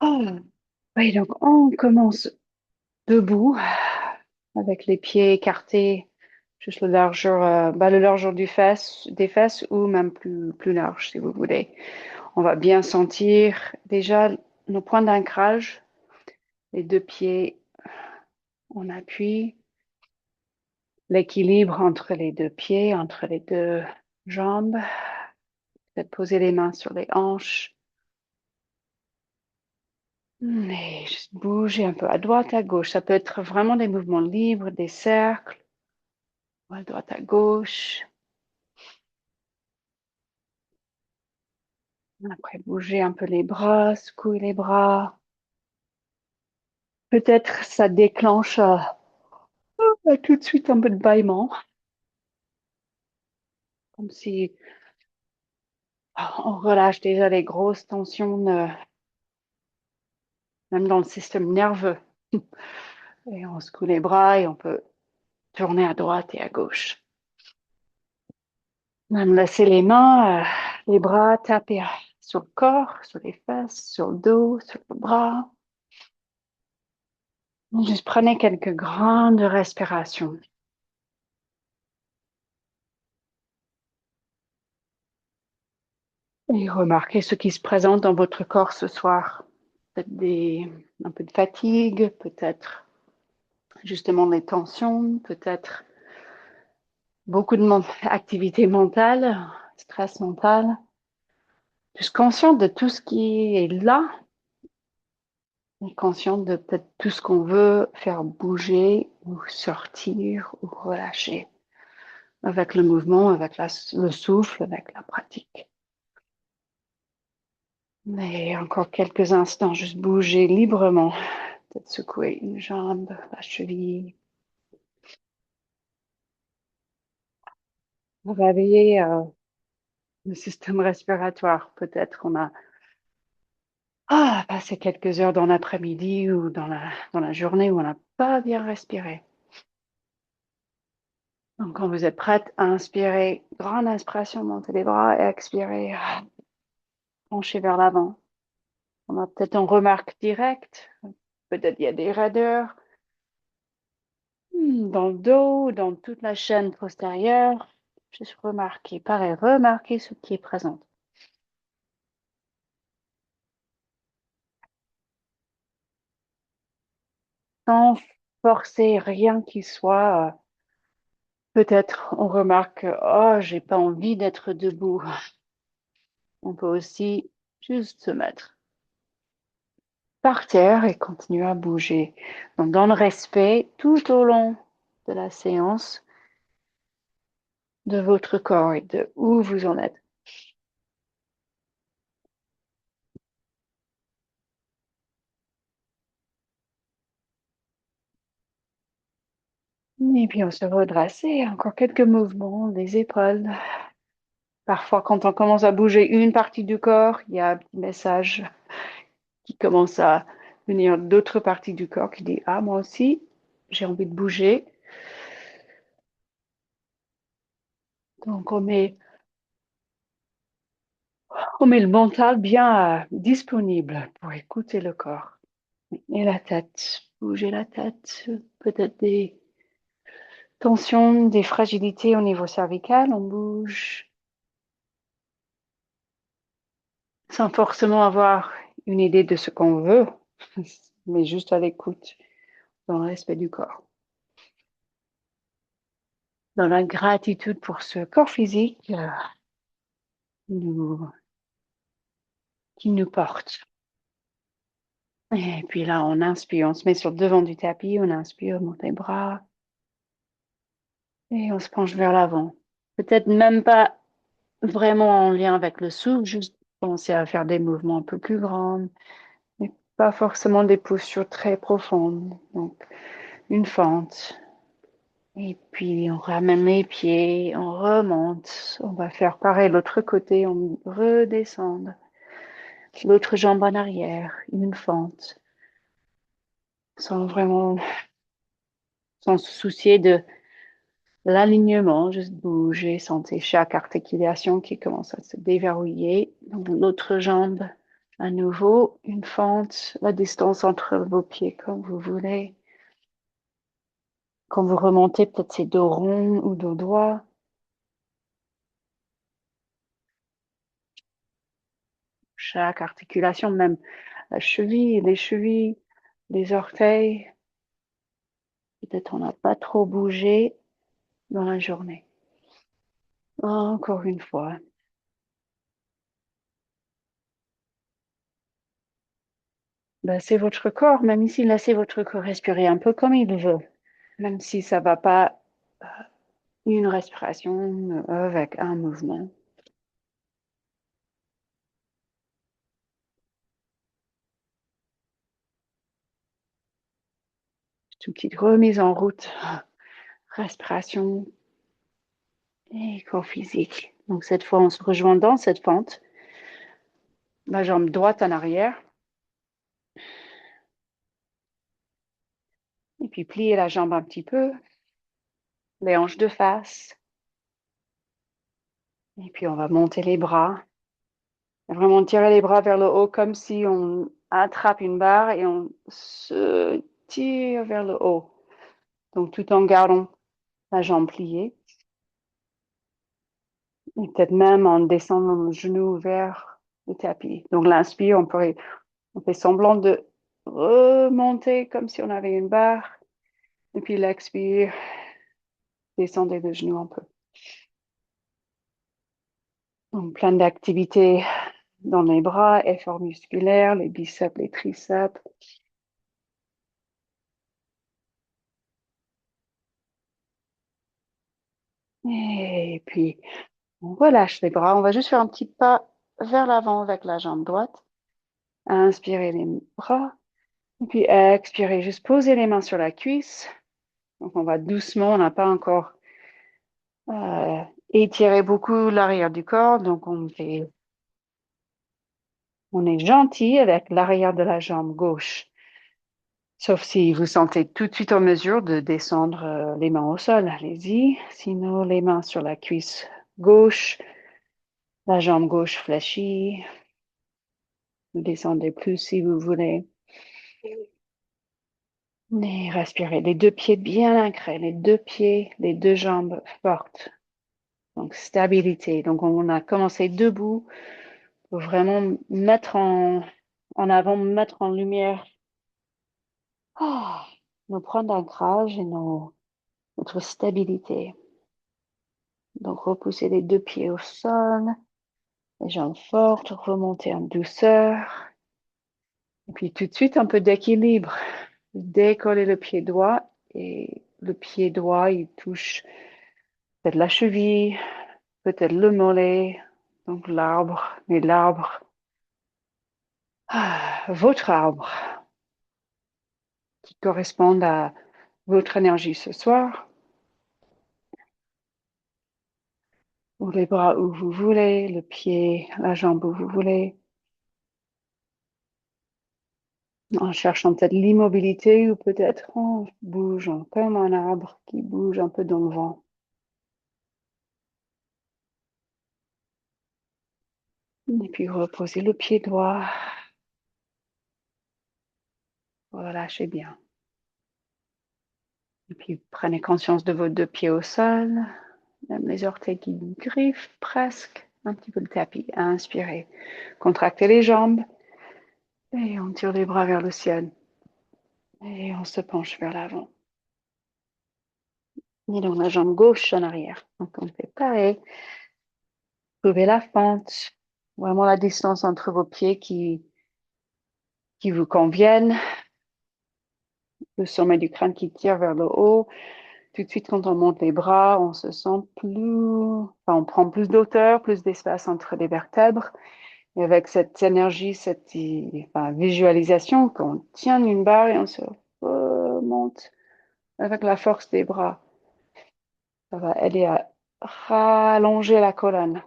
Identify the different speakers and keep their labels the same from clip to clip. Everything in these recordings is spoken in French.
Speaker 1: Oh, oui, donc on commence debout avec les pieds écartés, juste le largeur des fesses ou même plus large si vous voulez. On va bien sentir déjà nos points d'ancrage, les deux pieds en appui, l'équilibre entre les deux pieds, entre les deux jambes. Peut-être poser les mains sur les hanches. Et juste bouger un peu à droite, à gauche. Ça peut être vraiment des mouvements libres, des cercles, à droite, à gauche. Après, bouger un peu les bras, secouer les bras. Peut-être ça déclenche tout de suite un peu de bâillement, comme si on relâche déjà les grosses tensions, même dans le système nerveux. Et on secoue les bras et on peut tourner à droite et à gauche. Même laisser les mains, les bras taper sur le corps, sur les fesses, sur le dos, sur le bras. Juste prenez quelques grandes respirations et remarquez ce qui se présente dans votre corps ce soir. Peut-être un peu de fatigue, peut-être justement les tensions, peut-être beaucoup de activité mentale, stress mental. Juste consciente de tout ce qui est là et consciente de peut-être tout ce qu'on veut faire bouger ou sortir ou relâcher avec le mouvement, avec le souffle, avec la pratique. Mais encore quelques instants, juste bouger librement, peut-être secouer une jambe, la cheville, réveiller le système respiratoire. Peut-être on a passé quelques heures dans l'après-midi ou dans la journée où on n'a pas bien respiré. Donc, quand vous êtes prête à inspirer, grande inspiration, montez les bras et expirez, penchez vers l'avant. On a peut-être une remarque directe, peut-être il y a des raideurs dans le dos, dans toute la chaîne postérieure. Juste remarquer, pareil, remarquer ce qui est présent. Sans forcer rien qui soit, peut-être on remarque, oh, j'ai pas envie d'être debout. On peut aussi juste se mettre par terre et continuer à bouger. Donc, dans le respect, tout au long de la séance, de votre corps et de où vous en êtes. Et puis, on se redresse et encore quelques mouvements des épaules. Parfois, quand on commence à bouger une partie du corps, il y a un petit message qui commence à venir d'autres parties du corps qui dit, ah, moi aussi, j'ai envie de bouger. Donc, on met le mental bien disponible pour écouter le corps. Et la tête, bouger la tête, peut-être des tensions, des fragilités au niveau cervical, on bouge sans forcément avoir une idée de ce qu'on veut, mais juste à l'écoute, dans le respect du corps. Dans la gratitude pour ce corps physique nous- qui nous porte. Et puis là, on inspire, on se met sur le devant du tapis, on inspire, on monte les bras et on se penche vers l'avant. Peut-être même pas vraiment en lien avec le souffle, juste penser à faire des mouvements un peu plus grands, mais pas forcément des postures très profondes. Donc, une fente. Et puis, on ramène les pieds, on remonte. On va faire pareil l'autre côté, on redescend. L'autre jambe en arrière, une fente. Sans vraiment, sans se soucier de l'alignement, juste bouger, sentez chaque articulation qui commence à se déverrouiller. Donc, l'autre jambe À nouveau, une fente, la distance entre vos pieds comme vous voulez. Quand vous remontez, peut-être c'est dos rond ou dos droit. Chaque articulation, même la cheville, les chevilles, les orteils. Peut-être on n'a pas trop bougé dans la journée. Encore une fois. Ben, c'est votre corps, même ici, laissez votre corps respirer un peu comme il veut. Même si ça va pas, une respiration avec un mouvement. Toute petite remise en route. Respiration et corps physique. Donc cette fois, on se rejoint dans cette fente. La jambe droite en arrière. Et puis plier la jambe un petit peu. Les hanches de face. Et puis on va monter les bras. Vraiment tirer les bras vers le haut comme si on attrape une barre et on se tire vers le haut. Donc tout en gardant la jambe pliée. Et peut-être même en descendant le genou vers le tapis. Donc l'inspire, on fait semblant de remonter comme si on avait une barre. Et puis l'expire, descendez le genou un peu. Donc plein d'activités dans les bras, efforts musculaires, les biceps, les triceps. Et puis on relâche les bras. On va juste faire un petit pas vers l'avant avec la jambe droite. Inspirez les bras. Et puis expirez, juste poser les mains sur la cuisse. Donc on va doucement, on n'a pas encore étiré beaucoup l'arrière du corps. Donc on est gentil avec l'arrière de la jambe gauche. Sauf si vous sentez tout de suite en mesure de descendre les mains au sol, allez-y. Sinon, les mains sur la cuisse gauche, la jambe gauche fléchie. Vous descendez plus si vous voulez. Et respirez. Les deux pieds bien ancrés, les deux pieds, les deux jambes fortes. Donc, stabilité. Donc, on a commencé debout pour vraiment mettre en avant, mettre en lumière nos points d'ancrage et notre stabilité. Donc, repoussez les deux pieds au sol, les jambes fortes, remontez en douceur. Et puis, tout de suite, un peu d'équilibre. Décoller le pied droit et le pied droit, il touche peut-être la cheville, peut-être le mollet, donc l'arbre, mais l'arbre, votre arbre qui correspond à votre énergie ce soir, ou les bras où vous voulez, le pied, la jambe où vous voulez, en cherchant peut-être l'immobilité ou peut-être en bougeant comme un arbre qui bouge un peu dans le vent. Et puis reposez le pied droit, relâchez bien. Et puis prenez conscience de vos deux pieds au sol, même les orteils qui griffent presque un petit peu le tapis. Inspirez, contractez les jambes et on tire les bras vers le ciel et on se penche vers l'avant. Et donc la jambe gauche en arrière. Donc on fait pareil. Trouvez la fente, vraiment la distance entre vos pieds qui vous conviennent. Le sommet du crâne qui tire vers le haut. Tout de suite, quand on monte les bras, on se sent on prend plus d'auteur, plus d'espace entre les vertèbres. Et avec cette énergie, cette visualisation, qu'on tient une barre et on se remonte avec la force des bras. Ça va aider à rallonger la colonne.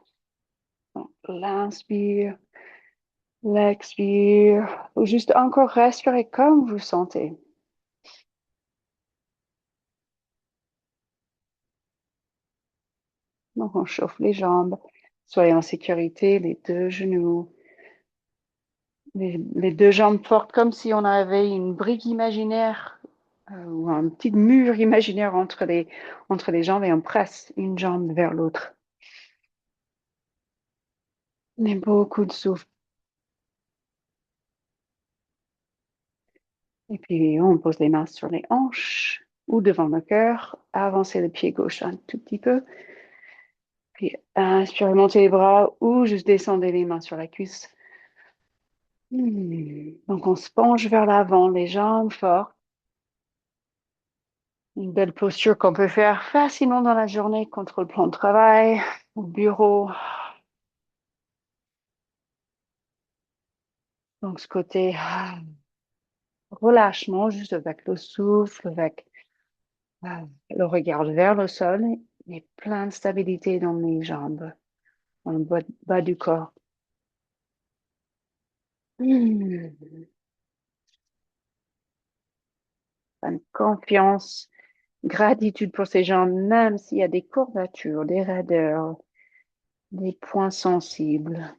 Speaker 1: Donc, l'inspire, l'expire, ou juste encore respirer comme vous sentez. Donc, on chauffe les jambes. Soyez en sécurité, les deux genoux. Les deux jambes fortes, comme si on avait une brique imaginaire ou un petit mur imaginaire entre les jambes et on presse une jambe vers l'autre. Mais beaucoup de souffle. Et puis, on pose les mains sur les hanches ou devant le cœur, avancer le pied gauche un tout petit peu, puis inspirez, montez les bras ou juste descendez les mains sur la cuisse. Donc, on se penche vers l'avant, les jambes fortes. Une belle posture qu'on peut faire facilement dans la journée contre le plan de travail, au bureau. Donc, ce côté relâchement, juste avec le souffle, avec le regard vers le sol, et plein de stabilité dans les jambes, dans le bas du corps. Hmm. Bonne confiance, gratitude pour ces jambes, même s'il y a des courbatures, des raideurs, des points sensibles.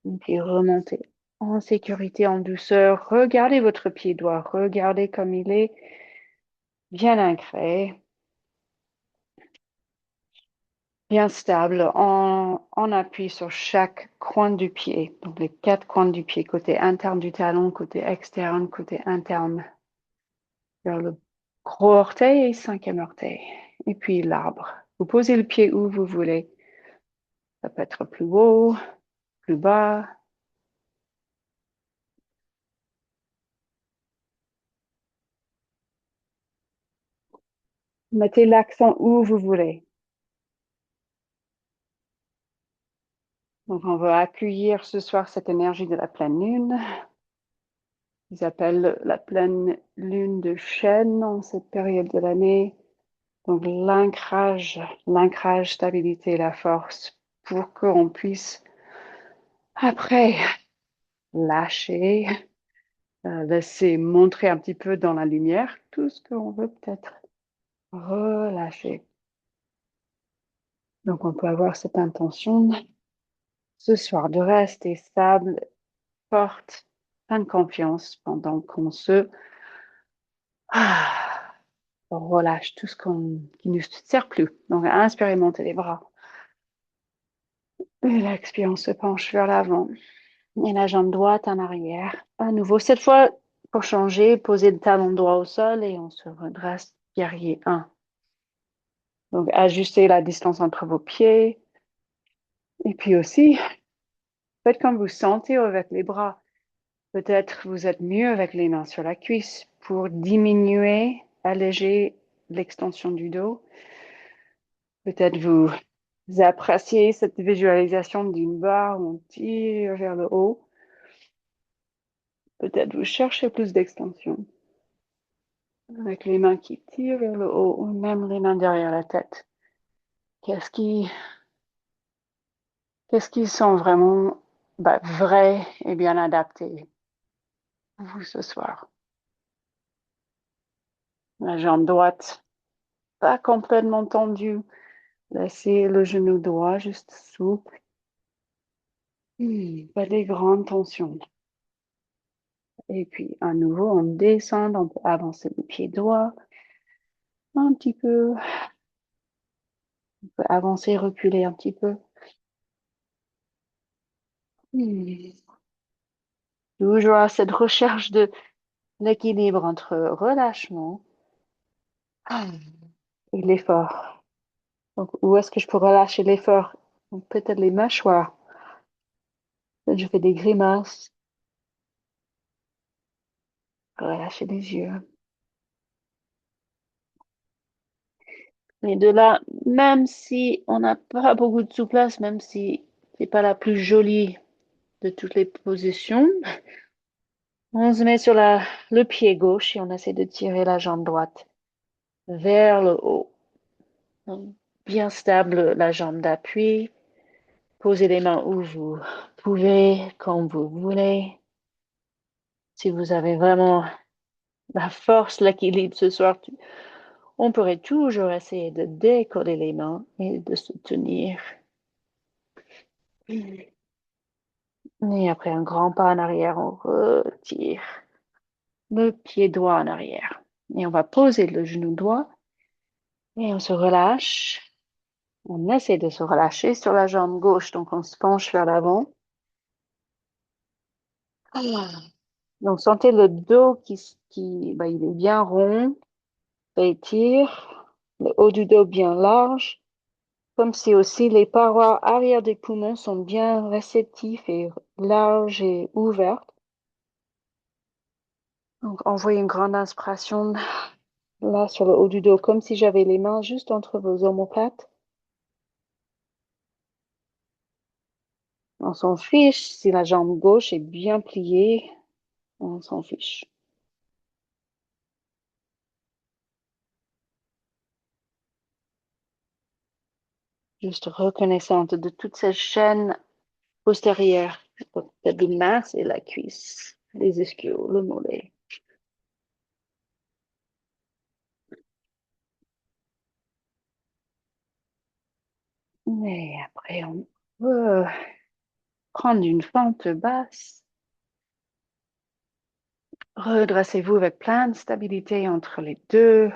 Speaker 1: Et puis remontez en sécurité, en douceur. Regardez votre pied droit, regardez comme il est bien ancré, bien stable. On appuie sur chaque coin du pied, donc les quatre coins du pied, côté interne du talon, côté externe, côté interne, vers le gros orteil et cinquième orteil. Et puis l'arbre. Vous posez le pied où vous voulez. Ça peut être plus haut, plus bas. Mettez l'accent où vous voulez. Donc, on va accueillir ce soir cette énergie de la pleine lune. Ils appellent la pleine lune de chêne en cette période de l'année. Donc, l'ancrage, stabilité, la force pour qu'on puisse après lâcher, laisser montrer un petit peu dans la lumière tout ce qu'on veut peut-être relâcher. Donc, on peut avoir cette intention ce soir de rester stable, forte, plein de confiance pendant qu'on se ah, on relâche tout ce qui ne sert plus. Donc, inspirez, montez les bras. Et l'expire, on se penche vers l'avant. Et la jambe droite en arrière. À nouveau, cette fois, pour changer, posez le talon droit au sol et on se redresse. Guerrier 1. Donc, ajustez la distance entre vos pieds. Et puis aussi, faites comme vous sentez avec les bras. Peut-être vous êtes mieux avec les mains sur la cuisse pour diminuer, alléger l'extension du dos. Peut-être vous appréciez cette visualisation d'une barre où on tire vers le haut. Peut-être vous cherchez plus d'extension avec les mains qui tirent vers le haut ou même les mains derrière la tête. Qu'est-ce qui, qu'est-ce qui sont vraiment vrai et bien adapté pour vous ce soir? La jambe droite, pas complètement tendue. Laissez le genou droit juste souple. Pas des grandes tensions. Et puis, à nouveau, on descend, on peut avancer le pied droit un petit peu, on peut avancer, reculer un petit peu. Hmm. Toujours à cette recherche de l'équilibre entre relâchement et l'effort. Donc, où est-ce que je peux relâcher l'effort? Donc, peut-être les mâchoires. Peut-être je fais des grimaces, relâcher les yeux. Et de là, même si on n'a pas beaucoup de souplesse, même si c'est pas la plus jolie de toutes les positions, on se met sur le pied gauche et on essaie de tirer la jambe droite vers le haut. Donc, bien stable, la jambe d'appui. Posez les mains où vous pouvez, quand vous voulez. Si vous avez vraiment la force, l'équilibre ce soir, On pourrait toujours essayer de décoller les mains et de se tenir. Et après un grand pas en arrière, on retire le pied droit en arrière. Et on va poser le genou droit et on se relâche. On essaie de se relâcher sur la jambe gauche, donc on se penche vers l'avant. Donc sentez le dos il est bien rond, ça étire, le haut du dos bien large, comme si aussi les parois arrière des poumons sont bien réceptifs et larges et ouvertes. Donc envoyez une grande inspiration là sur le haut du dos, comme si j'avais les mains juste entre vos omoplates. On s'en fiche si la jambe gauche est bien pliée, on s'en fiche. Juste reconnaissante de toute cette chaîne postérieure, l'abdomen et la cuisse, les ischios, le mollet. Et après, on peut prendre une fente basse. Redressez-vous avec plein de stabilité entre les deux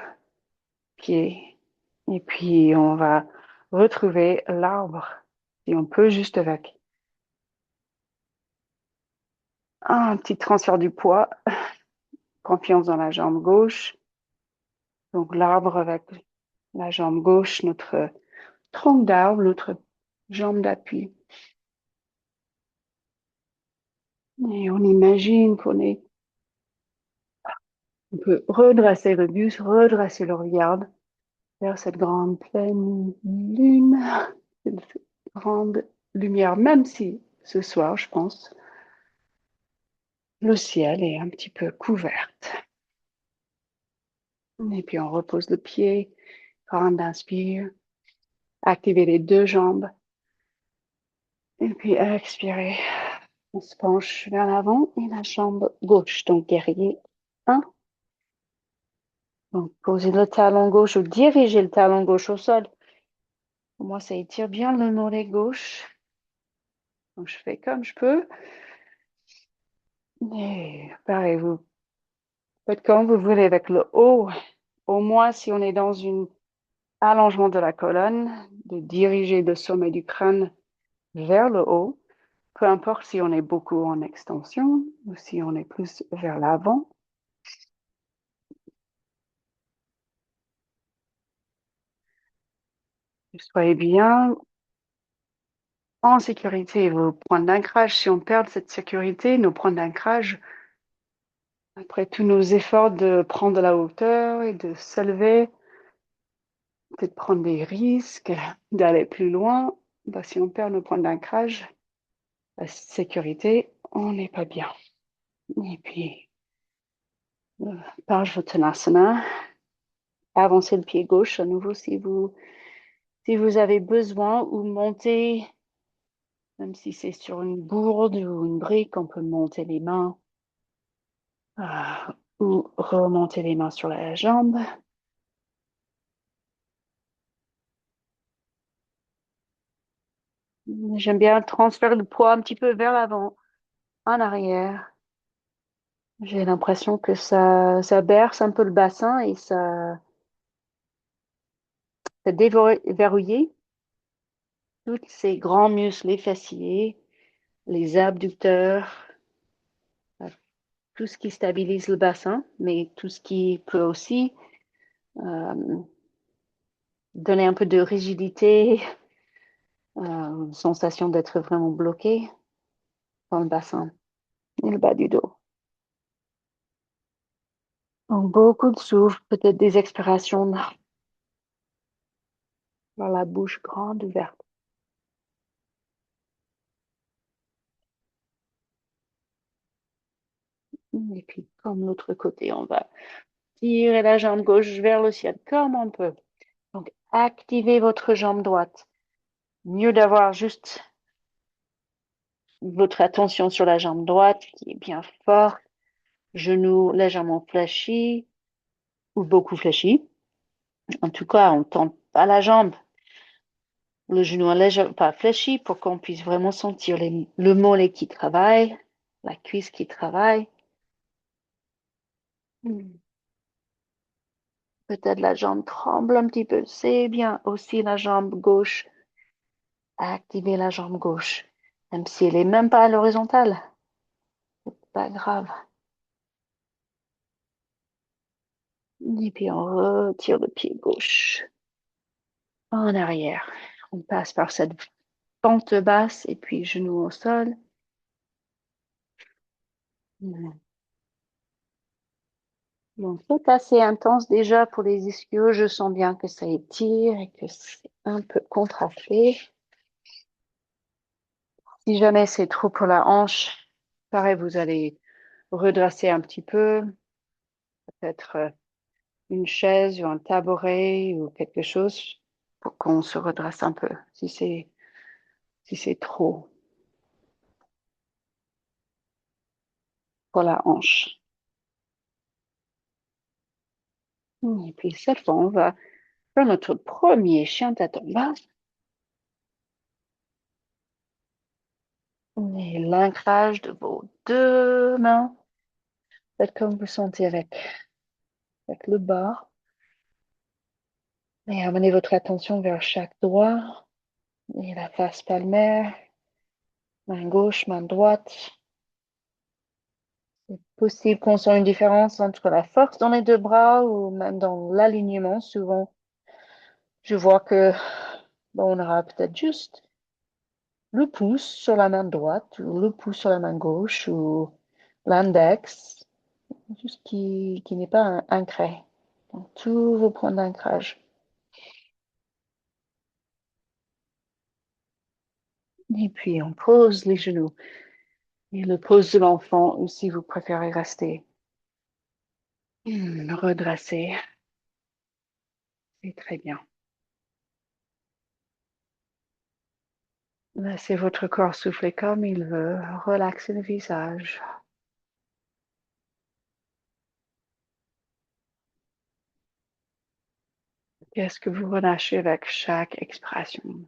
Speaker 1: pieds. Et puis, on va retrouver l'arbre, si on peut, juste avec un petit transfert du poids, confiance dans la jambe gauche. Donc, l'arbre avec la jambe gauche, notre tronc d'arbre, l'autre jambe d'appui. Et on imagine on peut redresser le buste, redresser le regard vers cette grande pleine lune, cette grande lumière, même si ce soir, je pense, le ciel est un petit peu couvert. Et puis on repose le pied, grande inspire, activez les deux jambes, et puis expirez. On se penche vers l'avant et la jambe gauche, donc guerrier 1. Donc posez le talon gauche ou dirigez le talon gauche au sol. Pour moi, ça étire bien le mollet gauche. Donc je fais comme je peux. Et pareil, vous faites comme vous voulez avec le haut. Au moins, si on est dans un allongement de la colonne, de diriger le sommet du crâne vers le haut. Peu importe si on est beaucoup en extension ou si on est plus vers l'avant. Soyez bien en sécurité. Vos points d'ancrage, si on perd cette sécurité, nos points d'ancrage, après tous nos efforts de prendre de la hauteur et de s'élever, peut-être prendre des risques, d'aller plus loin, bah, si on perd nos points d'ancrage, la sécurité, on n'est pas bien. Et puis, Parsvottanasana, avancez le pied gauche à nouveau si vous avez besoin ou monter, même si c'est sur une gourde ou une brique, on peut monter les mains ou remonter les mains sur la jambe. J'aime bien transférer le poids un petit peu vers l'avant, en arrière. J'ai l'impression que ça berce un peu le bassin et ça déverrouille tous ces grands muscles, les fessiers, les abducteurs, euh, tout ce qui stabilise le bassin, mais tout ce qui peut aussi euh, donner un peu de rigidité, une sensation d'être vraiment bloqué dans le bassin et le bas du dos. Donc, beaucoup de souffle, peut-être des expirations dans la bouche grande ouverte. Et puis, comme l'autre côté, on va tirer la jambe gauche vers le ciel comme on peut. Donc, activez votre jambe droite. Mieux d'avoir juste votre attention sur la jambe droite qui est bien forte, genou légèrement fléchi ou beaucoup fléchi. En tout cas, on tend pas la jambe, le genou pas fléchi pour qu'on puisse vraiment sentir le mollet qui travaille, la cuisse qui travaille. Hmm. Peut-être la jambe tremble un petit peu. C'est bien aussi la jambe gauche. Activer la jambe gauche. Même si elle est même pas à l'horizontale. Pas grave. Et puis on retire le pied gauche en arrière. On passe par cette pente basse et puis genou au sol. Hmm. Donc, c'est assez intense déjà pour les ischios. Je sens bien que ça étire et que c'est un peu contracté. Si jamais c'est trop pour la hanche, pareil, vous allez redresser un petit peu, peut-être une chaise ou un tabouret ou quelque chose pour qu'on se redresse un peu si c'est trop pour la hanche. Et puis cette fois, on va faire notre premier chien tête en bas. Et l'ancrage de vos deux mains. Faites comme vous sentez avec le bas. Et amenez votre attention vers chaque doigt et la face palmaire, main gauche, main droite. C'est possible qu'on sent une différence entre la force dans les deux bras ou même dans l'alignement. Souvent, je vois que bon, on aura peut-être juste le pouce sur la main droite ou le pouce sur la main gauche ou l'index, juste qui n'est pas un ancré. Donc, tous vos points d'ancrage. Et puis, on pose les genoux. Et le pose de l'enfant, ou si vous préférez rester redressé, c'est très bien. Laissez votre corps souffler comme il veut. Relaxez le visage. Qu'est-ce que vous relâchez avec chaque expiration?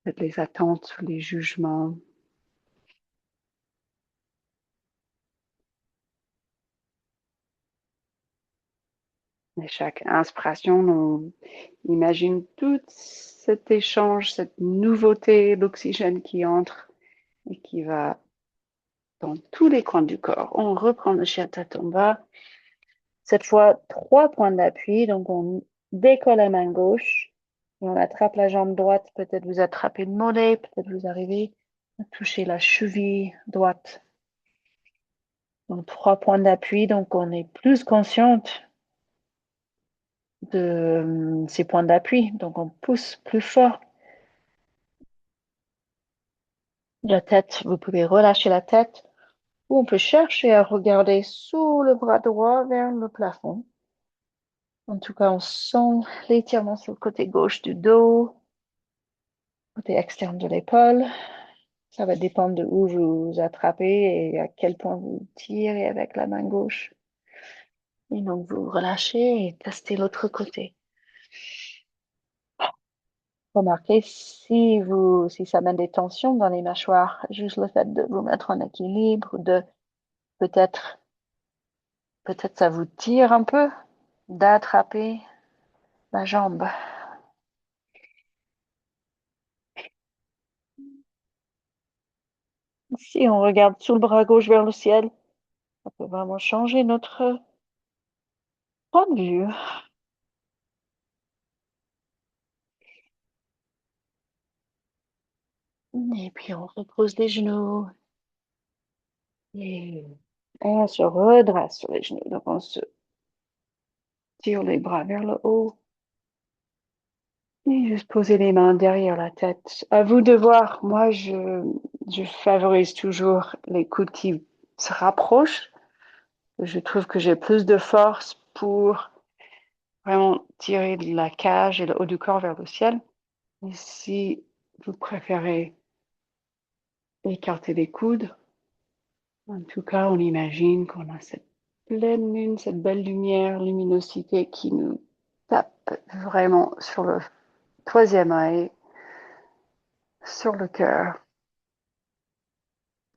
Speaker 1: Faites les attentes, les jugements. Et chaque inspiration, on imagine tout cet échange, cette nouveauté, l'oxygène qui entre et qui va dans tous les coins du corps. On reprend le Shiatsu. Cette fois, 3 points d'appui. Donc, on décolle la main gauche et on attrape la jambe droite. Peut-être vous attrapez le mollet, peut-être vous arrivez à toucher la cheville droite. Donc, 3 points d'appui. Donc, on est plus consciente de ces points d'appui. Donc, on pousse plus fort. La tête, vous pouvez relâcher la tête ou on peut chercher à regarder sous le bras droit vers le plafond. En tout cas, on sent l'étirement sur le côté gauche du dos, côté externe de l'épaule. Ça va dépendre de où vous attrapez et à quel point vous tirez avec la main gauche. Et donc, vous relâchez et testez l'autre côté. Remarquez si ça met des tensions dans les mâchoires, juste le fait de vous mettre en équilibre, de peut-être, peut-être ça vous tire un peu d'attraper la jambe. Si on regarde sous le bras gauche vers le ciel, ça peut vraiment changer notre point de vue. Et puis on repose les genoux et on se redresse sur les genoux. Donc on se tire les bras vers le haut et juste poser les mains derrière la tête. À vous de voir. Moi, je favorise toujours les coudes qui se rapprochent. Je trouve que j'ai plus de force pour vraiment tirer de la cage et le haut du corps vers le ciel. Et si vous préférez écarter les coudes, En tout cas, on imagine qu'on a cette pleine lune, cette belle lumière, luminosité qui nous tape vraiment sur le troisième œil, sur le cœur,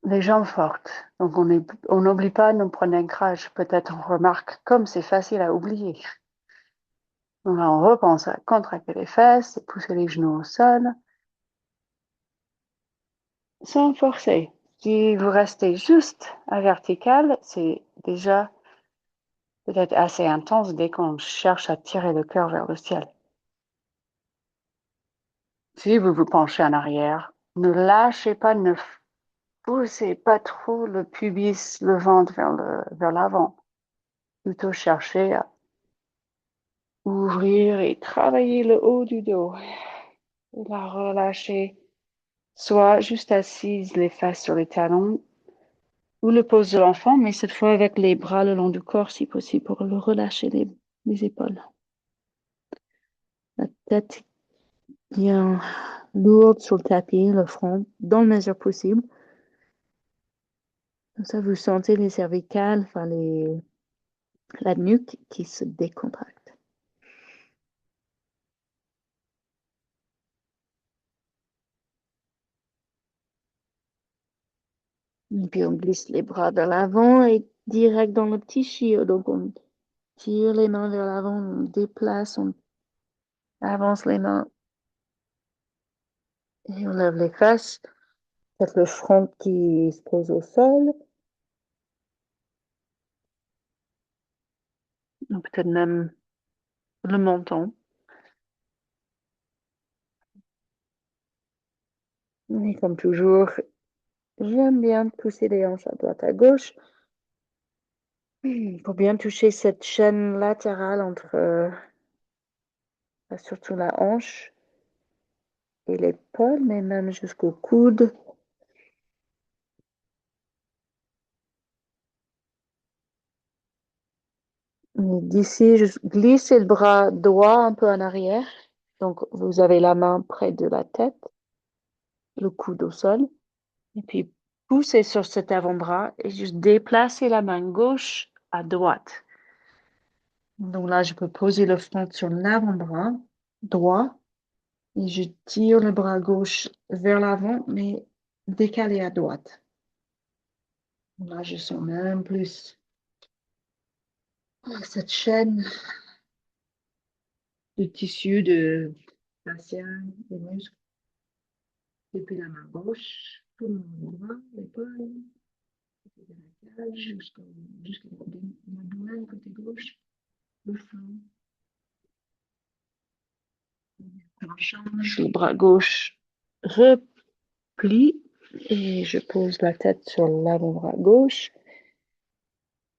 Speaker 1: les jambes fortes. Donc on n'oublie pas nos points d'ancrage. Peut-être on remarque comme c'est facile à oublier. Donc là, on repense à contracter les fesses, pousser les genoux au sol, sans forcer. Si vous restez juste à vertical, c'est déjà peut-être assez intense dès qu'on cherche à tirer le cœur vers le ciel. Si vous vous penchez en arrière, ne lâchez pas, ne poussez pas trop le pubis, le ventre vers l'avant. Plutôt cherchez à ouvrir et travailler le haut du dos. Et la relâcher, soit juste assise, les fesses sur les talons, ou le pose de l'enfant, mais cette fois avec les bras le long du corps, si possible, pour le relâcher les épaules. La tête bien lourde sur le tapis, le front dans la mesure possible. Comme ça, vous sentez les cervicales, enfin la nuque qui se décontracte. Et puis on glisse les bras vers l'avant et direct dans le petit chiot. Donc on tire les mains vers l'avant, on déplace, on avance les mains et on lève les fesses. Faites le front qui se pose au sol. Ou peut-être même le menton. Et comme toujours, j'aime bien pousser les hanches à droite à gauche pour bien toucher cette chaîne latérale entre surtout la hanche et l'épaule, mais même jusqu'au coude. D'ici, je glisse le bras droit un peu en arrière. Donc, vous avez la main près de la tête, le coude au sol. Et puis, poussez sur cet avant-bras et juste déplacez la main gauche à droite. Donc là, je peux poser le front sur l'avant-bras droit et je tire le bras gauche vers l'avant, mais décalé à droite. Là, je sens même plus cette chaîne de tissu, de fascia, de muscles, depuis la main gauche, tout le bras, l'épaule, de la cage, jusqu'à l'abdomen, côté gauche, le flanc. On change, le bras gauche replie et je pose la tête sur l'avant-bras gauche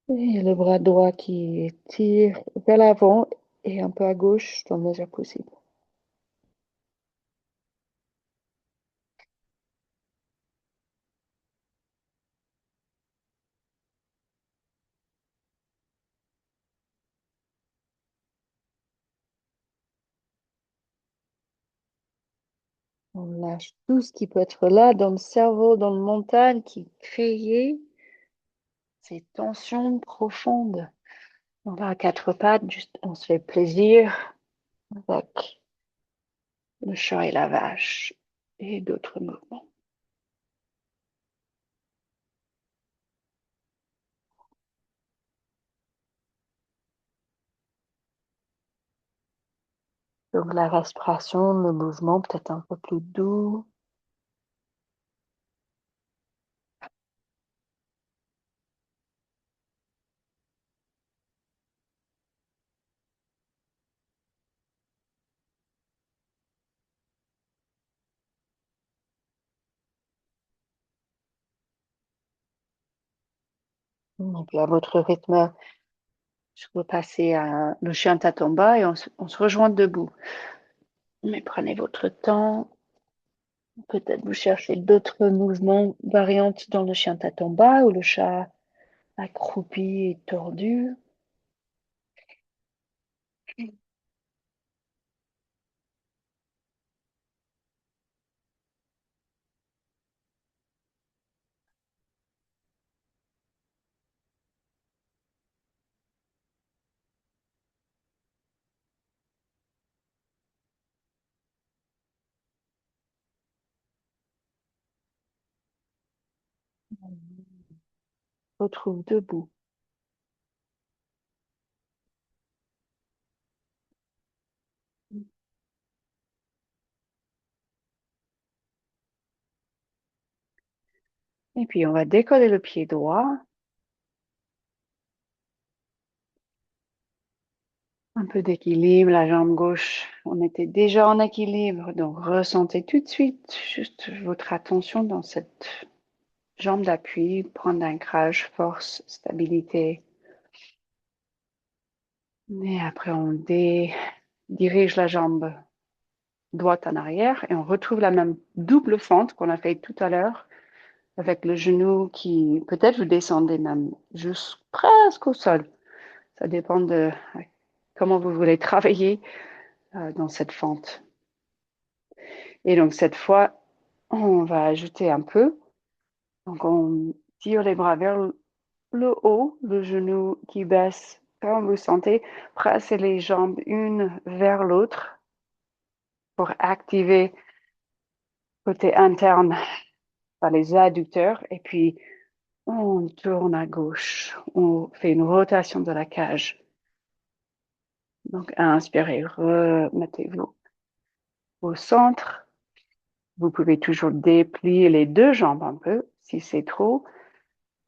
Speaker 1: et le bras droit qui tire vers l'avant et un peu à gauche dans la mesure possible. On lâche tout ce qui peut être là dans le cerveau, dans le mental qui crée ces tensions profondes. On va à quatre pattes, juste, on se fait plaisir avec le chat et la vache et d'autres mouvements. Donc la respiration, le mouvement peut-être un peu plus doux. Et puis à votre rythme, je peux passer à le chien tatomba et on se rejoint debout. Mais prenez votre temps. Peut-être vous cherchez d'autres mouvements, variantes dans le chien tatomba ou le chat accroupi et tordu. Retrouve debout. Et puis, on va décoller le pied droit. Un peu d'équilibre, la jambe gauche. On était déjà en équilibre, donc ressentez tout de suite juste votre attention dans cette jambe d'appui, point d'ancrage, force, stabilité. Et après, on dirige la jambe droite en arrière et on retrouve la même double fente qu'on a fait tout à l'heure avec le genou qui, peut-être vous descendez même juste presque au sol. Ça dépend de comment vous voulez travailler dans cette fente. Et donc cette fois, on va ajouter un peu. Donc on tire les bras vers le haut, le genou qui baisse. Quand vous sentez, pressez les jambes une vers l'autre pour activer côté interne par les adducteurs. Et puis on tourne à gauche. On fait une rotation de la cage. Donc inspirez, remettez-vous au centre. Vous pouvez toujours déplier les deux jambes un peu si c'est trop.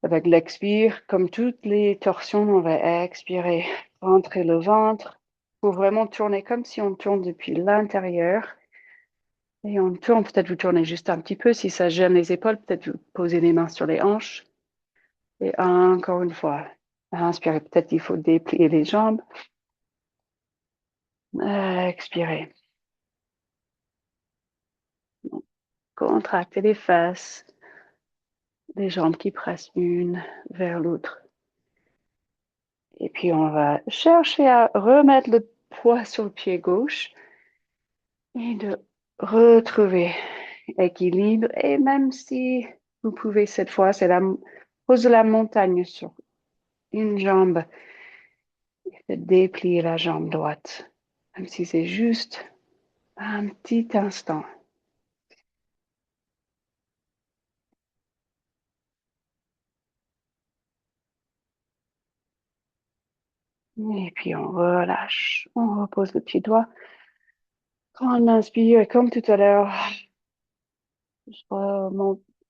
Speaker 1: Avec l'expire, comme toutes les torsions, on va expirer, rentrer le ventre pour vraiment tourner comme si on tourne depuis l'intérieur. Et on tourne, peut-être vous tournez juste un petit peu. Si ça gêne les épaules, peut-être vous posez les mains sur les hanches. Et encore une fois, inspirez, peut-être il faut déplier les jambes. Expirez. Contractez les fesses, les jambes qui pressent une vers l'autre. Et puis on va chercher à remettre le poids sur le pied gauche et de retrouver équilibre. Et même si vous pouvez cette fois, c'est la pose de la montagne sur une jambe, de déplier la jambe droite, même si c'est juste un petit instant. Et puis on relâche, on repose le pied droit. Quand on inspire, et comme tout à l'heure,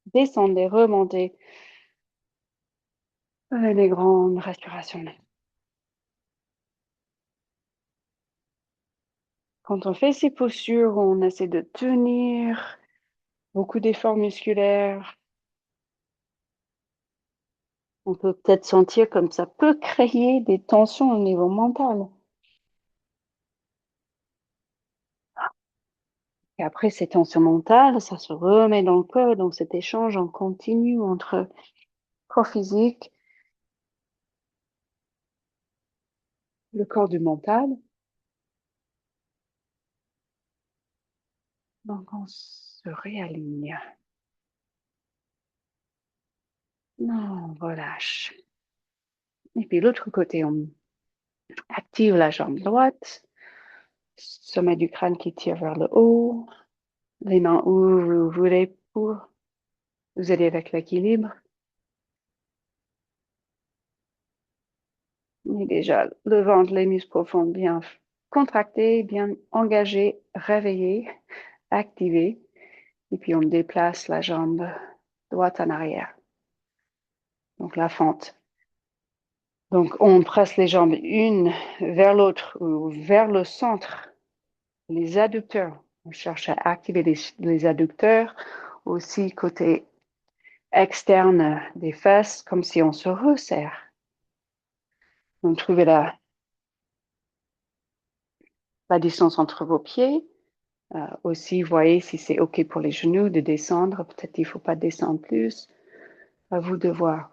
Speaker 1: descendez, remontez avec des grandes respirations. Quand on fait ces postures, on essaie de tenir beaucoup d'efforts musculaires. On peut peut-être sentir comme ça peut créer des tensions au niveau mental. Et après, ces tensions mentales, ça se remet dans le corps, donc cet échange en continu entre corps physique, le corps du mental. Donc, on se réaligne. Non, on relâche. Et puis, l'autre côté, on active la jambe droite, sommet du crâne qui tire vers le haut, les mains où vous voulez pour vous aider avec l'équilibre. Et déjà, le ventre, les muscles profonds bien contractés, bien engagés, réveillés, activés. Et puis, on déplace la jambe droite en arrière. Donc, la fente. Donc, on presse les jambes une vers l'autre ou vers le centre. Les adducteurs. On cherche à activer les adducteurs. Aussi, côté externe des fesses, comme si on se resserre. Donc, trouvez la distance entre vos pieds. Aussi, voyez si c'est OK pour les genoux de descendre. Peut-être qu'il ne faut pas descendre plus. À vous de voir.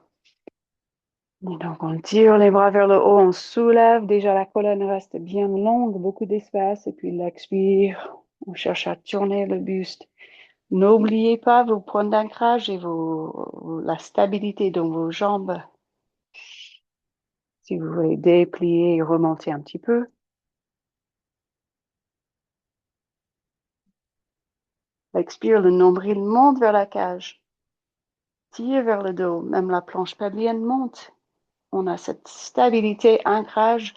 Speaker 1: Et donc, on tire les bras vers le haut, on soulève. Déjà, la colonne reste bien longue, beaucoup d'espace. Et puis, l'expire. On cherche à tourner le buste. N'oubliez pas vos points d'ancrage et la stabilité dans vos jambes. Si vous voulez déplier et remonter un petit peu. Expire, le nombril monte vers la cage. tire vers le dos. Même la planche pelvienne monte. On a cette stabilité, ancrage.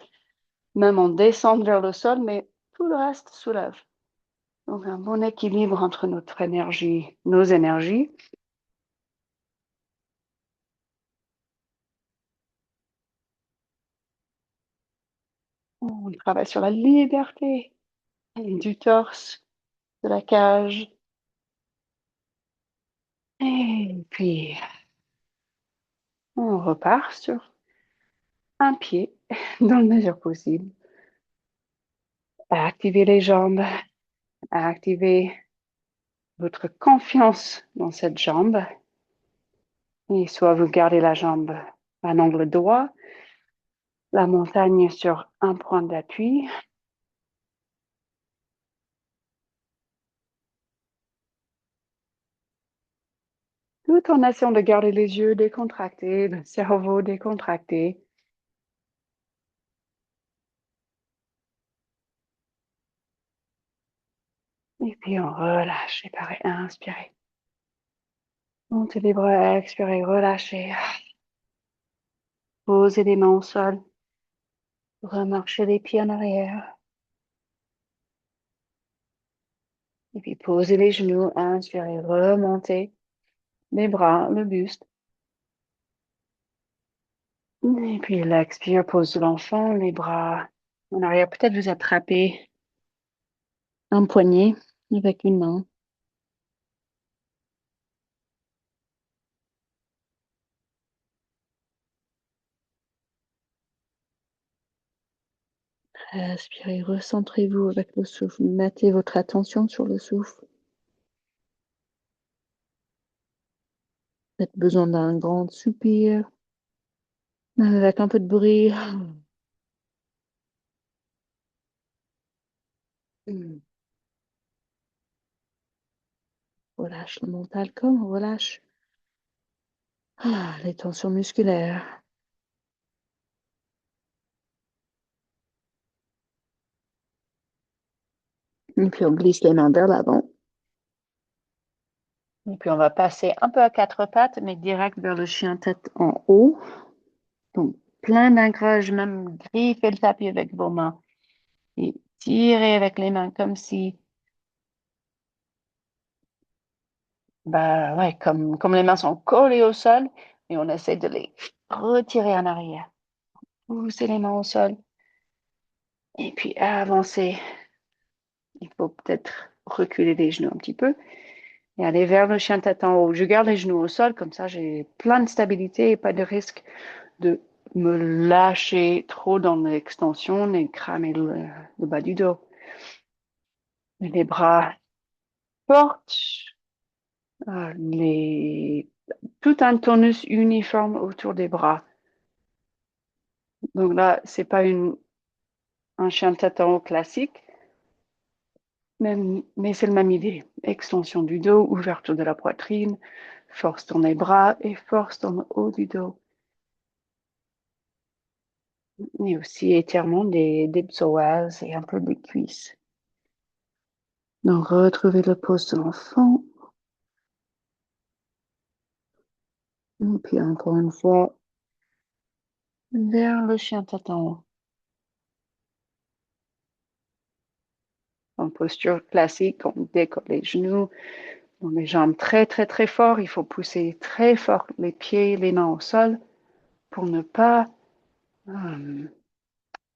Speaker 1: Même on descend vers le sol, mais tout le reste soulève. Donc un bon équilibre entre notre énergie, nos énergies. On travaille sur la liberté du torse, de la cage. Et puis, on repart sur un pied dans la mesure possible. À activer les jambes, à activer votre confiance dans cette jambe. Et soit vous gardez la jambe à un angle droit, la montagne sur un point d'appui, tout en essayant de garder les yeux décontractés, le cerveau décontracté. Et puis on relâche. Et pareil, inspirez. Montez les bras, expirez, relâchez. Posez les mains au sol. Remarchez les pieds en arrière. Et puis posez les genoux, inspirez, remontez les bras, le buste. Et puis l'expire, pose l'enfant, les bras en arrière. Peut-être vous attrapez un poignet avec une main. Respirez, recentrez-vous avec le souffle. Mettez votre attention sur le souffle. Peut-être besoin d'un grand soupir avec un peu de bruit. Relâche le mental comme on relâche les tensions musculaires. Et puis on glisse les mains vers l'avant. Et puis on va passer un peu à quatre pattes, mais direct vers le chien tête en haut. Donc plein d'ancrage, même griffez le tapis avec vos mains. Et tirez avec les mains comme si, bah ouais, comme les mains sont collées au sol, et on essaie de les retirer en arrière. Poussez les mains au sol. Et puis avancer. Il faut peut-être reculer les genoux un petit peu et aller vers le chien tête en haut. Je garde les genoux au sol, comme ça j'ai plein de stabilité et pas de risque de me lâcher trop dans l'extension et cramer le bas du dos. Les bras portent, tout un tonus uniforme autour des bras. Donc là, c'est pas un chien tête en haut classique, mais c'est la même idée. Extension du dos, ouverture de la poitrine, force dans les bras et force dans le haut du dos. Et aussi étirement des psoas et un peu des cuisses. Donc, retrouvez le pose de l'enfant. Et puis, encore une fois, vers le chien tête en haut. En posture classique, on décolle les genoux, on les jambes très, très, très fort. Il faut pousser très fort les pieds, les mains au sol pour ne pas euh,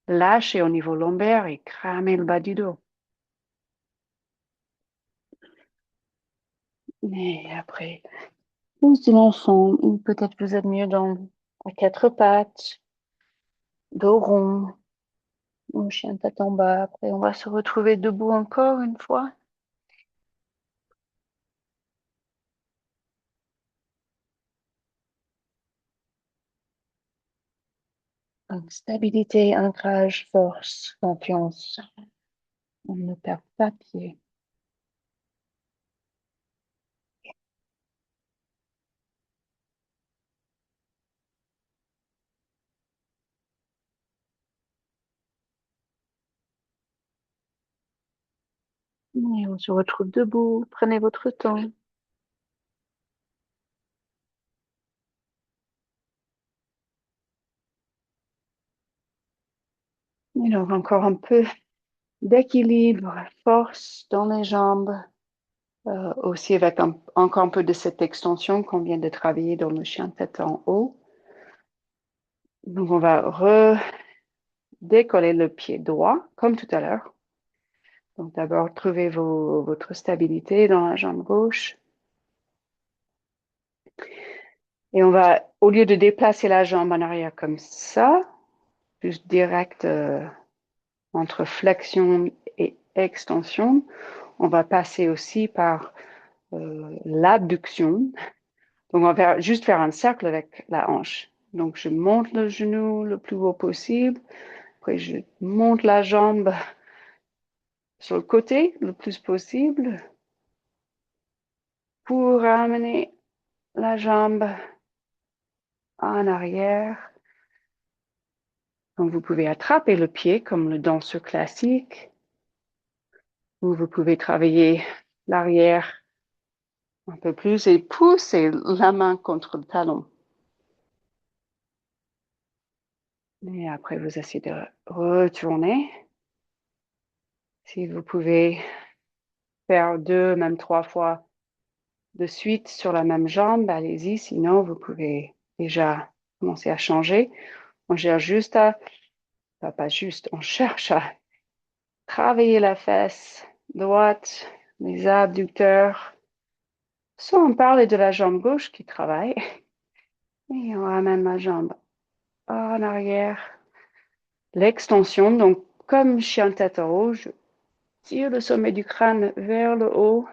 Speaker 1: lâcher au niveau lombaire et cramer le bas du dos. Et après, pose de l'enfant, ou peut-être vous êtes mieux à quatre pattes, dos rond, ou chien tête en bas. Après, on va se retrouver debout encore une fois. Donc, stabilité, ancrage, force, confiance. On ne perd pas pied. Et on se retrouve debout. Prenez votre temps. Et donc, encore un peu d'équilibre, force dans les jambes, aussi avec encore un peu de cette extension qu'on vient de travailler dans le chien tête en haut. Donc, on va redécoller le pied droit, comme tout à l'heure. Donc, d'abord, trouvez votre stabilité dans la jambe gauche. Et on va, au lieu de déplacer la jambe en arrière comme ça, juste direct entre flexion et extension, on va passer aussi par l'abduction. Donc, on va juste faire un cercle avec la hanche. Donc, je monte le genou le plus haut possible. Après, je monte la jambe sur le côté le plus possible pour ramener la jambe en arrière. Donc, vous pouvez attraper le pied comme le danseur classique, ou vous pouvez travailler l'arrière un peu plus et pousser la main contre le talon. Et après, vous essayez de retourner. Si vous pouvez faire deux, même trois fois de suite sur la même jambe, allez-y. Sinon, vous pouvez déjà commencer à changer. On cherche juste à, pas juste, on cherche à travailler la fesse droite, les abducteurs, sans parler de la jambe gauche qui travaille. Et on ramène la jambe en arrière. L'extension, donc comme chien tête en haut, je tire le sommet du crâne vers le haut,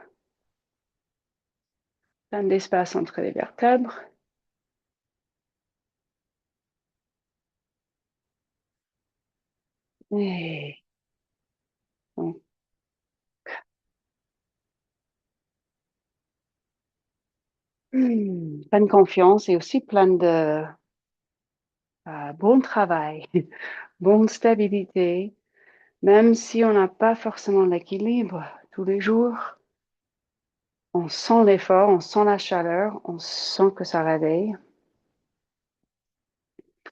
Speaker 1: plein d'espace entre les vertèbres. Et donc, plein de confiance et aussi plein de bon travail, bonne stabilité, même si on n'a pas forcément l'équilibre tous les jours. On sent l'effort, on sent la chaleur, on sent que ça réveille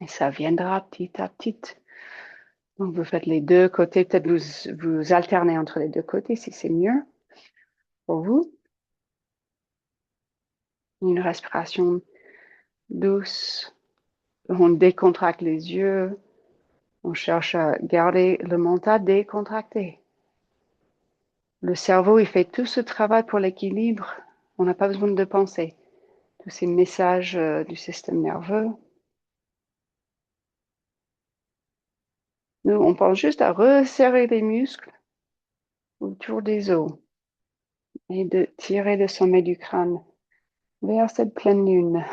Speaker 1: et ça viendra petit à petit. Donc, vous faites les deux côtés, peut-être vous alternez entre les deux côtés si c'est mieux pour vous. Une respiration douce, on décontracte les yeux, on cherche à garder le mental décontracté. Le cerveau, il fait tout ce travail pour l'équilibre. On n'a pas besoin de penser. Tous ces messages du système nerveux. Nous, on pense juste à resserrer les muscles autour des os et de tirer le sommet du crâne vers cette pleine lune.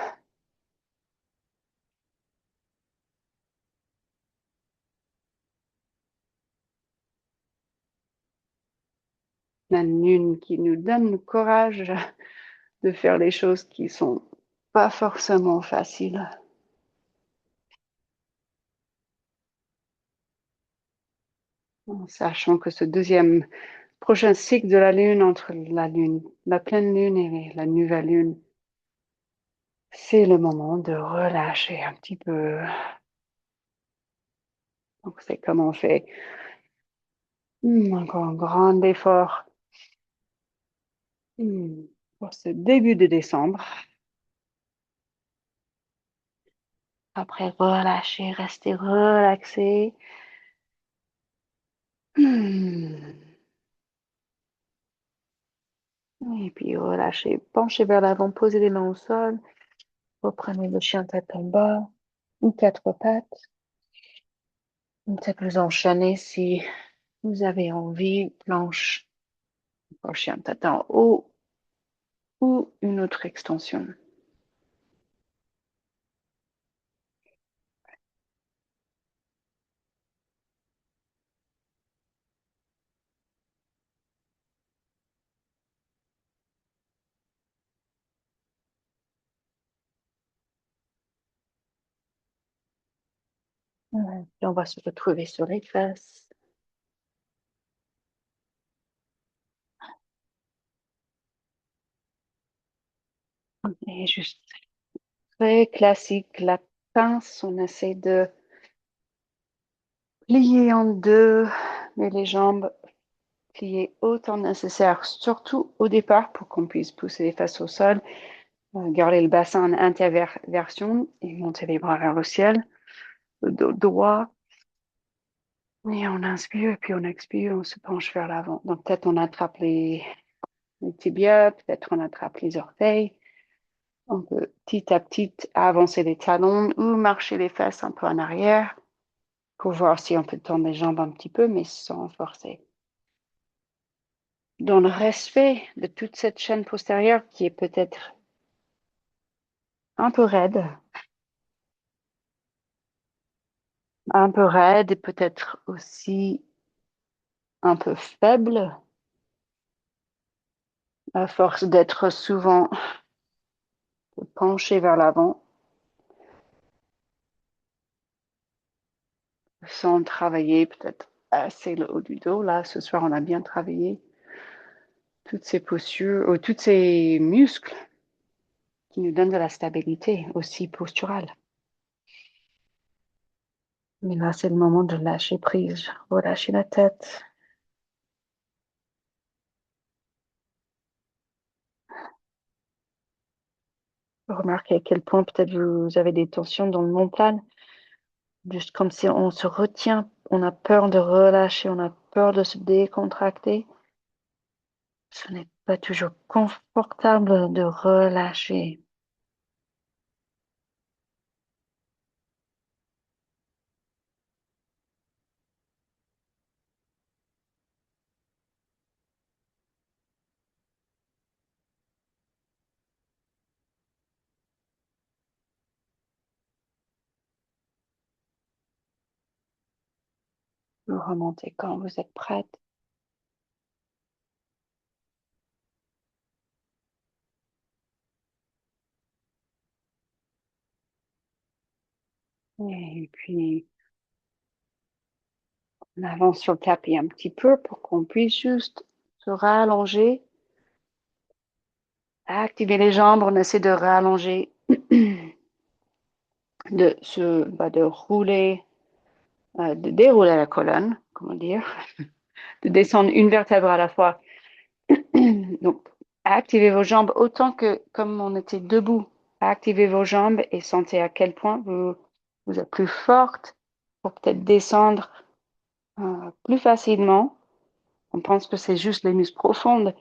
Speaker 1: La lune qui nous donne le courage de faire les choses qui sont pas forcément faciles. En sachant que ce deuxième prochain cycle de la lune entre la lune, la pleine lune et la nouvelle lune, c'est le moment de relâcher un petit peu. Donc c'est comme on fait encore un grand effort pour ce début de décembre. Après, relâcher, rester relaxé. Et puis relâchez, penchez vers l'avant, posez les mains au sol, reprenez le chien tête en bas, ou quatre pattes. Peut-être vous enchaînez si vous avez envie, planche, au chien tête en haut, ou une autre extension. Ouais. Et on va se retrouver sur les fesses. Et juste très classique, la pince, on essaie de plier en deux, mais les jambes pliées autant nécessaire, surtout au départ pour qu'on puisse pousser les fesses au sol, garder le bassin en interversion et monter les bras vers le ciel, le dos droit. Et on inspire et puis on expire, on se penche vers l'avant. Donc peut-être on attrape les tibias, peut-être on attrape les orteils. On peut petit à petit avancer les talons ou marcher les fesses un peu en arrière pour voir si on peut tendre les jambes un petit peu, mais sans forcer. Dans le respect de toute cette chaîne postérieure qui est peut-être un peu raide et peut-être aussi un peu faible, à force d'être souvent penché vers l'avant, sans travailler peut-être assez le haut du dos. Là, ce soir, on a bien travaillé toutes ces postures, ou tous ces muscles qui nous donnent de la stabilité aussi posturale. Mais là, c'est le moment de lâcher prise, relâcher la tête. Remarquez à quel point peut-être vous avez des tensions dans le mental, juste comme si on se retient, on a peur de relâcher, on a peur de se décontracter. Ce n'est pas toujours confortable de relâcher. Vous remontez quand vous êtes prête. Et puis, on avance sur le tapis un petit peu pour qu'on puisse juste se rallonger, activer les jambes. On essaie de rallonger, de rouler, de dérouler la colonne, comment dire, de descendre une vertèbre à la fois. Donc, activez vos jambes autant que comme on était debout. Activez vos jambes et sentez à quel point vous êtes plus forte pour peut-être descendre plus facilement. On pense que c'est juste les muscles profonds,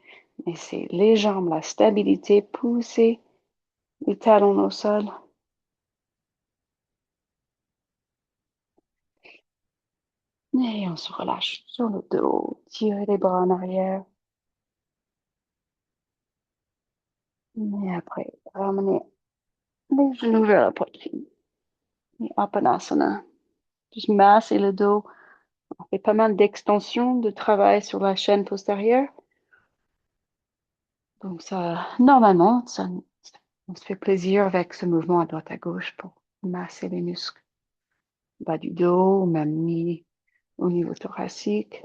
Speaker 1: mais c'est les jambes, la stabilité, pousser les talons au sol. Et on se relâche sur le dos, tirez les bras en arrière. Et après, ramenez les genoux vers la poitrine. Et Apanasana. Juste masser le dos. On fait pas mal d'extensions, de travail sur la chaîne postérieure. Donc ça, normalement, on se fait plaisir avec ce mouvement à droite à gauche pour masser les muscles bas du dos, même mis au niveau thoracique.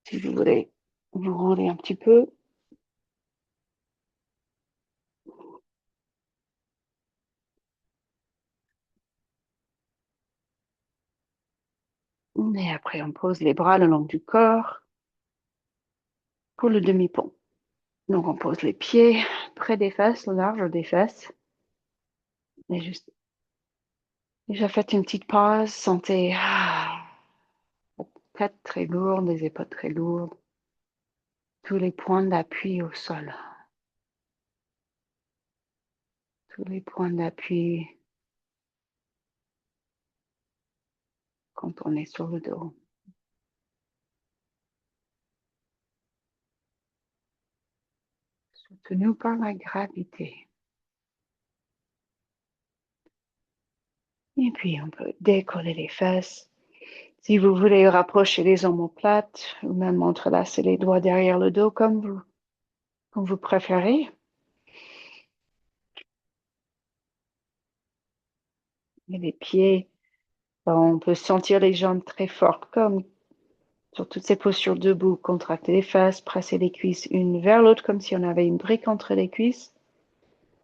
Speaker 1: Si vous voulez vous rouler un petit peu. Et après, on pose les bras le long du corps pour le demi-pont. Donc, on pose les pieds près des fesses, au large des fesses. Et juste, déjà faites une petite pause, sentez la tête très lourde, les épaules très lourdes, tous les points d'appui au sol, tous les points d'appui quand on est sur le dos, soutenu par la gravité. Et puis, on peut décoller les fesses. Si vous voulez rapprocher les omoplates ou même entrelacer les doigts derrière le dos comme vous préférez. Et les pieds, on peut sentir les jambes très fortes comme sur toutes ces postures debout. Contracter les fesses, presser les cuisses une vers l'autre comme si on avait une brique entre les cuisses.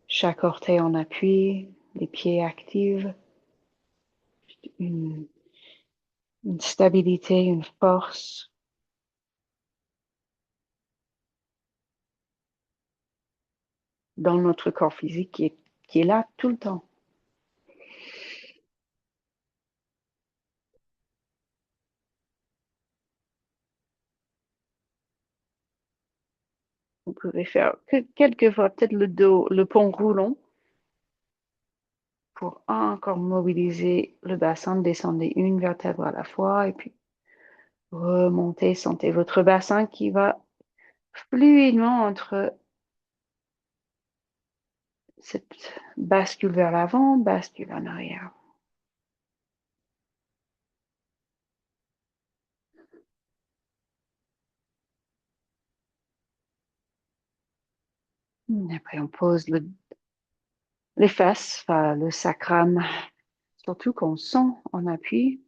Speaker 1: Chaque orteil en appui, les pieds actifs. Une une stabilité, une force dans notre corps physique qui est là tout le temps. Vous pouvez faire quelques fois peut-être le dos, le pont roulant pour encore mobiliser le bassin, descendez une vertèbre à la fois et puis remontez, sentez votre bassin qui va fluidement entre cette bascule vers l'avant, bascule en arrière. Après, on pose les fesses, enfin, le sacrum, surtout qu'on sent en appui,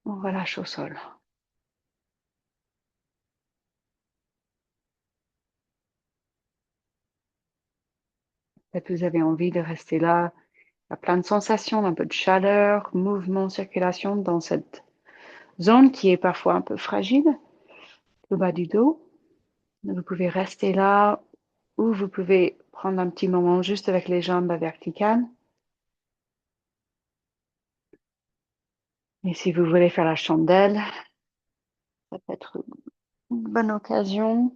Speaker 1: on relâche au sol. Peut-être vous avez envie de rester là. Il y a plein de sensations, un peu de chaleur, mouvement, circulation dans cette zone qui est parfois un peu fragile, le bas du dos. Vous pouvez rester là ou vous pouvez prendre un petit moment juste avec les jambes à verticales. Et si vous voulez faire la chandelle, ça peut être une bonne occasion.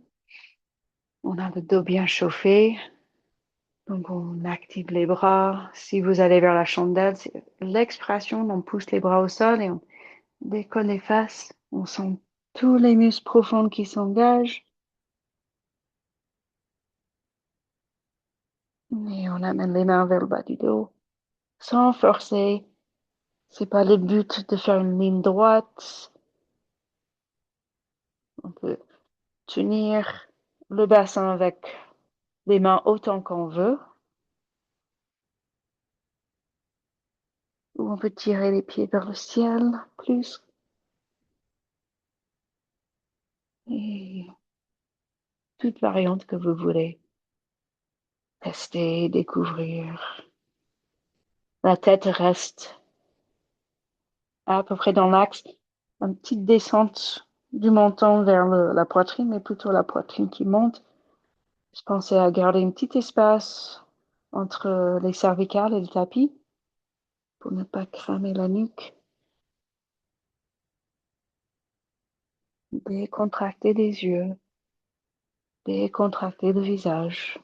Speaker 1: On a le dos bien chauffé, donc on active les bras. Si vous allez vers la chandelle, c'est l'expiration, on pousse les bras au sol et on décolle les fesses. On sent tous les muscles profonds qui s'engagent et on amène les mains vers le bas du dos sans forcer. C'est pas le but de faire une ligne droite. On peut tenir le bassin avec les mains autant qu'on veut, ou on peut tirer les pieds vers le ciel plus. Et toute variante que vous voulez. Tester, découvrir. La tête reste à peu près dans l'axe. Une petite descente du menton vers la poitrine, mais plutôt la poitrine qui monte. Je pensais à garder un petit espace entre les cervicales et le tapis pour ne pas cramer la nuque. Décontracter les yeux, décontracter le visage.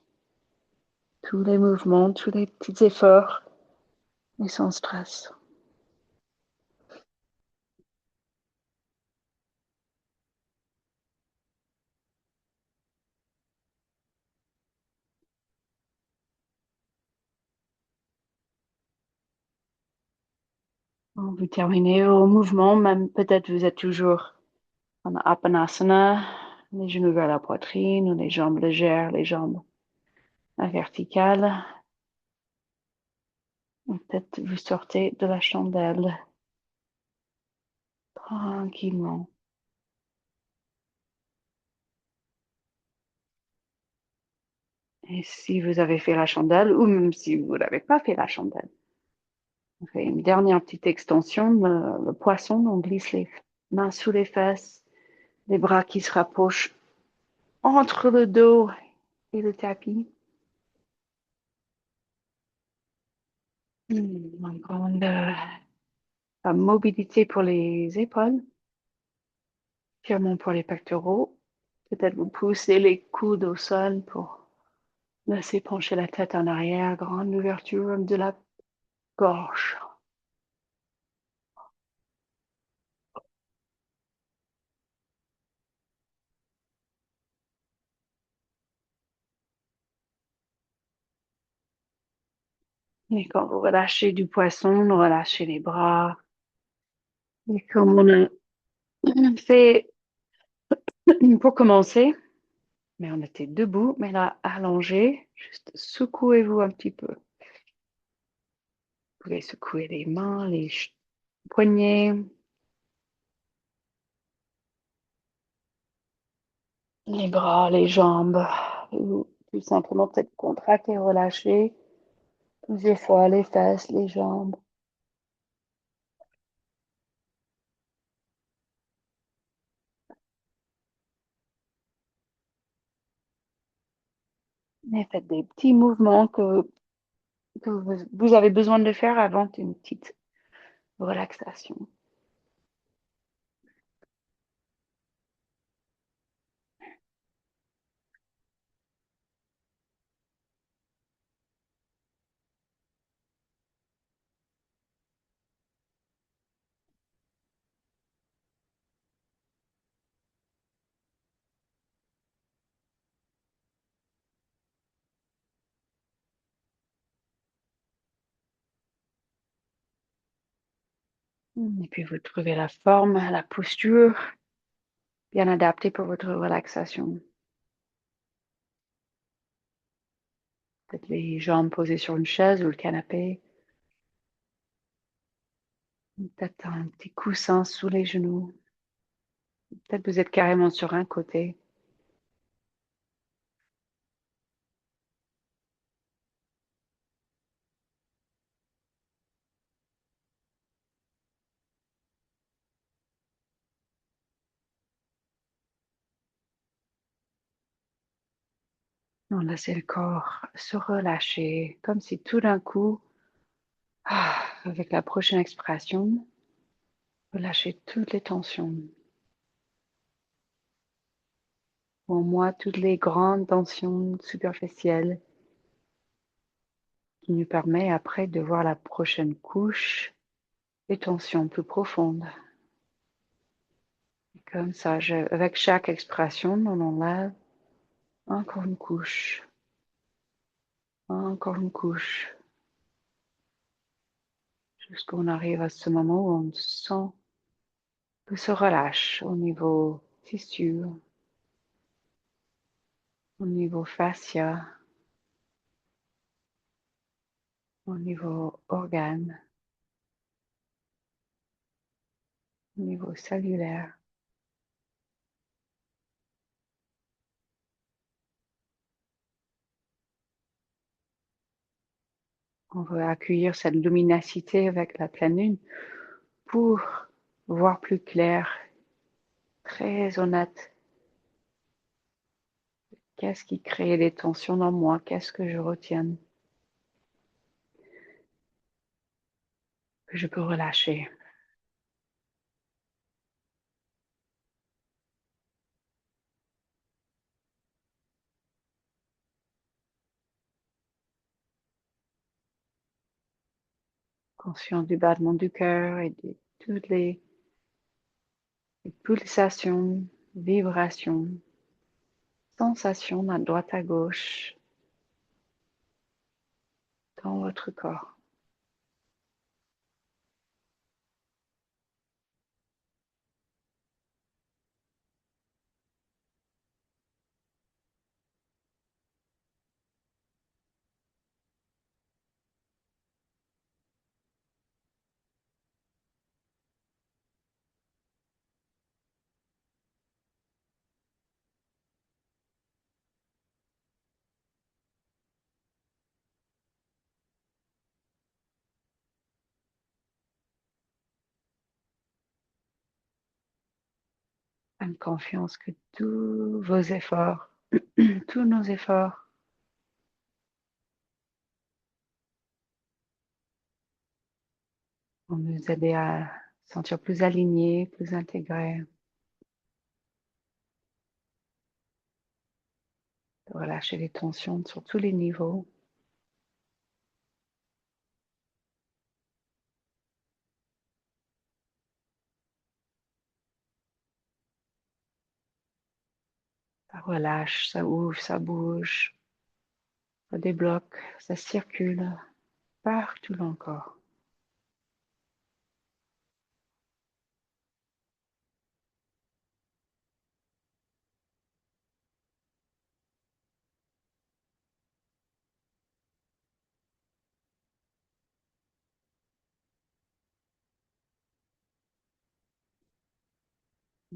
Speaker 1: Tous les mouvements, tous les petits efforts, mais sans stress. Quand vous terminez au mouvement, même peut-être vous êtes toujours en Apanasana, les genoux vers la poitrine ou les jambes légères, les jambes à verticale. Ou peut-être vous sortez de la chandelle tranquillement. Et si vous avez fait la chandelle, ou même si vous n'avez pas fait la chandelle, on fait une dernière petite extension, le poisson, on glisse les mains sous les fesses, les bras qui se rapprochent entre le dos et le tapis. Une grande mobilité pour les épaules, étirement pour les pectoraux. Peut-être vous poussez les coudes au sol pour laisser pencher la tête en arrière, grande ouverture de la gorge. Et quand vous relâchez du poisson, relâchez les bras. Et comme on a fait pour commencer, mais on était debout, mais là, allongé, juste secouez-vous un petit peu. Vous pouvez secouer les mains, les poignets, les bras, les jambes, ou tout simplement peut-être contracter, relâcher – 2 fois les fesses, les jambes. Et faites des petits mouvements que vous avez besoin de faire avant une petite relaxation. Et puis vous trouvez la forme, la posture bien adaptée pour votre relaxation. Peut-être les jambes posées sur une chaise ou le canapé. Peut-être un petit coussin sous les genoux. Peut-être vous êtes carrément sur un côté. On laissez le corps se relâcher, comme si tout d'un coup, avec la prochaine expiration, relâchez toutes les tensions. Pour moi, toutes les grandes tensions superficielles qui nous permettent après de voir la prochaine couche, les tensions plus profondes. Et comme ça, avec chaque expiration, on enlève encore une couche, encore une couche, jusqu'à on arrive à ce moment où on sent que se relâche au niveau tissu, au niveau fascia, au niveau organe, au niveau cellulaire. On veut accueillir cette luminosité avec la pleine lune pour voir plus clair, très honnête. Qu'est-ce qui crée des tensions dans moi? Qu'est-ce que je retiens? Que je peux relâcher. Conscient du battement du cœur et de toutes les pulsations, vibrations, sensations à droite à gauche dans votre corps. Une confiance que tous vos efforts, tous nos efforts vont nous aider à sentir plus alignés, plus intégrés, de relâcher les tensions sur tous les niveaux. Ça relâche, ça ouvre, ça bouge, ça débloque, ça circule partout dans le corps.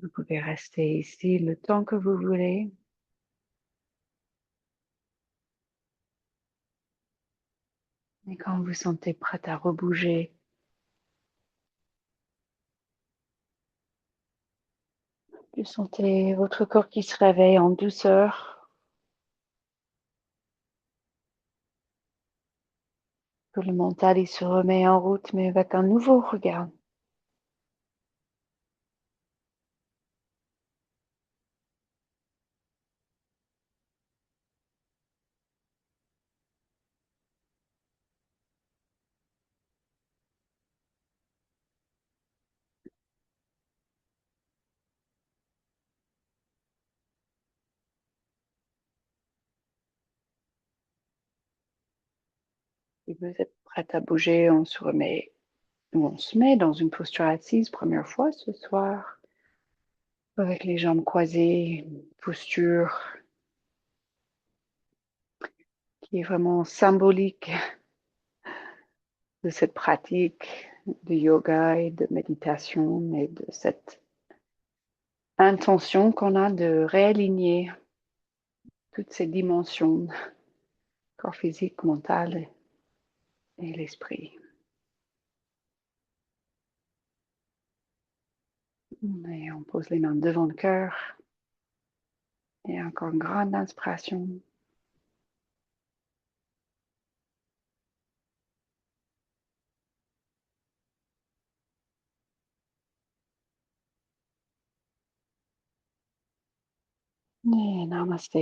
Speaker 1: Vous pouvez rester ici le temps que vous voulez. Et quand vous sentez prête à rebouger, vous sentez votre corps qui se réveille en douceur. que le mental il se remet en route, mais avec un nouveau regard. Si vous êtes prête à bouger, on se remet, ou on se met dans une posture assise, première fois ce soir, avec les jambes croisées, une posture qui est vraiment symbolique de cette pratique de yoga et de méditation et de cette intention qu'on a de réaligner toutes ces dimensions, corps physique, mental et l'esprit. Et on pose les mains devant le cœur et encore une grande inspiration. Et namaste.